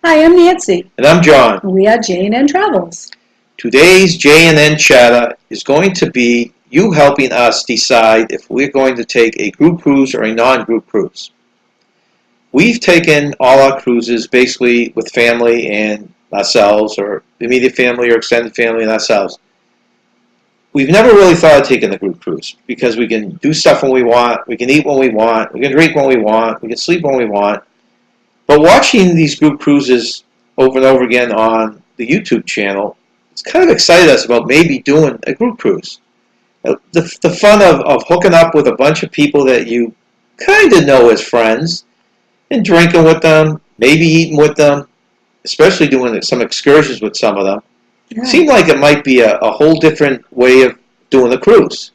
Hi, I'm Nancy. And I'm John. We are J&N Travels. Today's J&N Chatter is going to be you helping us decide if we're going to take a group cruise or a non-group cruise. We've taken all our cruises basically with family and ourselves, or immediate family or extended family and ourselves. We've never really thought of taking a group cruise because we can do stuff when we want, we can eat when we want, we can drink when we want, we can sleep when we want. But watching these group cruises over and over again on the YouTube channel, it's kind of excited us about maybe doing a group cruise. The fun of hooking up with a bunch of people that you kind of know as friends and drinking with them, maybe eating with them, especially doing some excursions with some of them. Yeah. Seemed like it might be a whole different way of doing a cruise.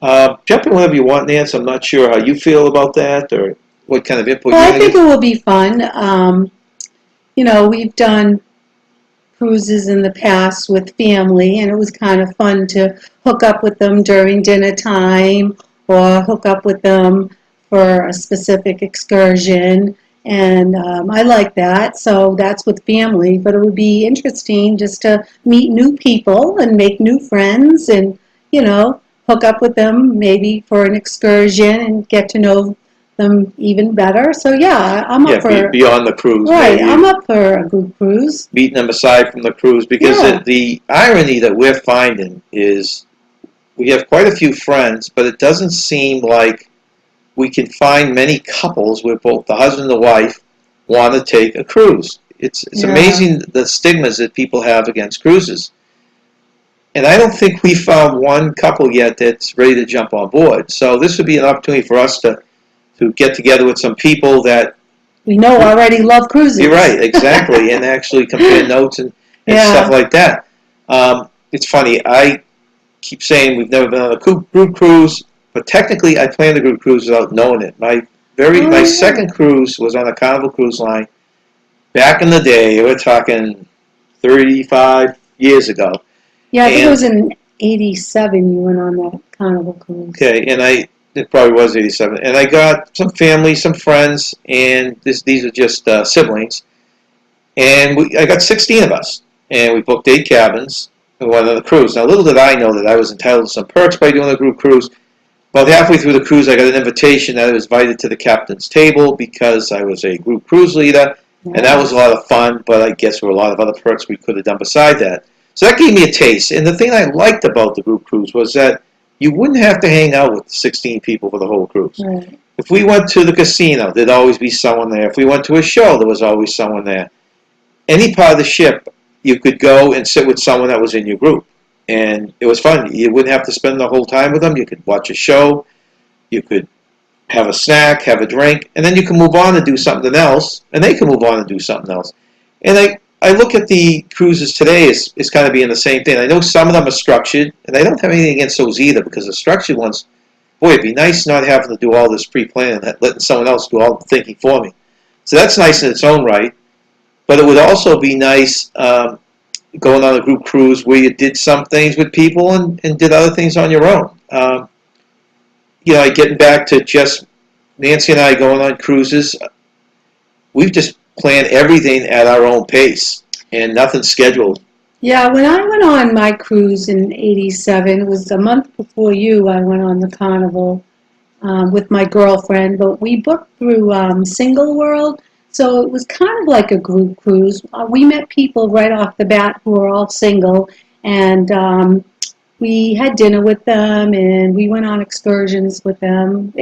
Jump in whenever you want, Nance. I'm not sure how you feel about that or what kind of input Well, you I want think to it give. will be fun. We've done cruises in the past with family, and it was kind of fun to hook up with them during dinner time or hook up with them for a specific excursion. And I like that. So that's with family, but it would be interesting just to meet new people and make new friends and, hook up with them maybe for an excursion and get to know them even better. So yeah, I'm up Yeah, for beyond the cruise, right. maybe I'm up for a group cruise. meeting them aside from the cruise, because Yeah. the irony that we're finding is we have quite a few friends, but it doesn't seem like we can find many couples where both the husband and the wife want to take a cruise. It's Yeah. amazing the stigmas that people have against cruises. And I don't think we found one couple yet that's ready to jump on board. So this would be an opportunity for us to get together with some people that We know already love cruises. you're right, exactly, and actually compare notes and stuff like that. It's funny, I keep saying we've never been on a group cruise, but technically I planned a group cruise without knowing it. My second cruise was on a Carnival Cruise Line back in the day. We're talking 35 years ago. Yeah, I think it was in '87 you went on that Carnival cruise. Okay, and it probably was 87. And I got some family, some friends, and these are just siblings. And I got 16 of us, and we booked 8 cabins and went on the cruise. Now, little did I know that I was entitled to some perks by doing a group cruise. About halfway through the cruise, I got an invitation that I was invited to the captain's table because I was a group cruise leader, and that was a lot of fun, but I guess there were a lot of other perks we could have done beside that. So that gave me a taste. And the thing I liked about the group cruise was that you wouldn't have to hang out with 16 people for the whole cruise. Right. If we went to the casino, there'd always be someone there. If we went to a show, there was always someone there. Any part of the ship, you could go and sit with someone that was in your group. And it was fun. You wouldn't have to spend the whole time with them. You could watch a show. You could have a snack, have a drink, and then you can move on and do something else, and they can move on and do something else. And I look at the cruises today as kind of being the same thing. I know some of them are structured, and I don't have anything against those either, because the structured ones, boy, it'd be nice not having to do all this pre-planning, letting someone else do all the thinking for me. So that's nice in its own right. But it would also be nice going on a group cruise where you did some things with people and did other things on your own. Getting back to just Nancy and I going on cruises, we've just planned everything at our own pace and nothing scheduled. Yeah, when I went on my cruise in '87, it was a month before you, I went on the Carnival with my girlfriend, but we booked through Single World, so it was kind of like a group cruise. We met people right off the bat who were all single, and we had dinner with them, and we went on excursions with them.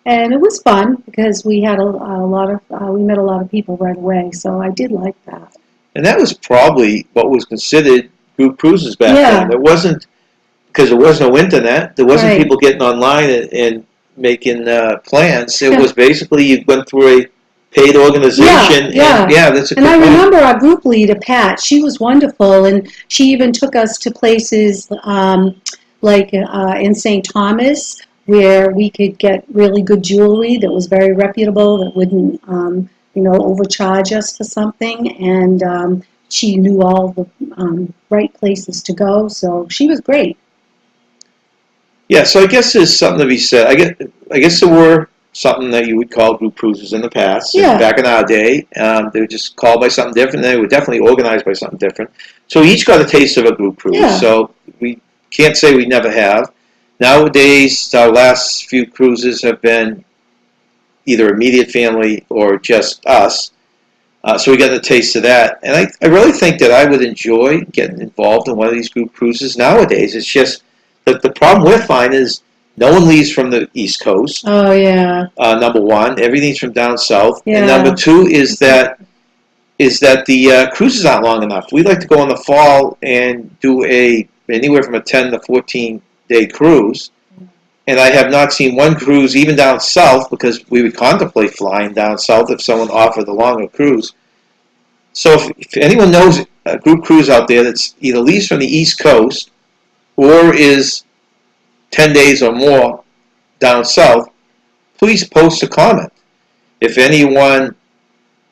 And it was fun because we had we met a lot of people right away, so I did like that. And that was probably what was considered group cruises back then. There wasn't, because there was no internet, there wasn't people getting online and making plans. It was basically you went through a paid organization. That's a good And I point. remember our group leader, Pat, she was wonderful, and she even took us to places like in St. Thomas, where we could get really good jewelry that was very reputable, that wouldn't overcharge us for something, and she knew all the right places to go, so she was great. Yeah, so I guess there's something to be said. I guess there were something that you would call group cruises in the past. Yeah. Back in our day, they were just called by something different. They were definitely organized by something different. So we each got a taste of a group cruise. Yeah. So we can't say we never have. Nowadays, our last few cruises have been either immediate family or just us. So we got a taste of that. And I really think that I would enjoy getting involved in one of these group cruises nowadays. It's just that the problem we're finding is no one leaves from the East Coast. Oh, yeah. Number one, everything's from down south. Yeah. And number two is that the cruises aren't long enough. We like to go in the fall and do anywhere from a 10 to 14 day cruise. And I have not seen one cruise even down south, because we would contemplate flying down south if someone offered a longer cruise. So if anyone knows a group cruise out there that's either leaves from the East Coast or is 10 days or more down south, please post a comment. If anyone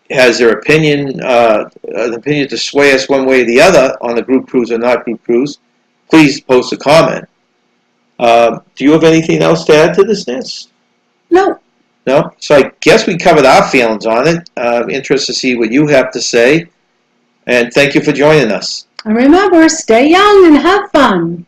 has their opinion, an opinion to sway us one way or the other on the group cruise or not group cruise, please post a comment. Do you have anything else to add to this, Nancy? No. No? So I guess we covered our feelings on it. Interested to see what you have to say. And thank you for joining us. And remember, stay young and have fun.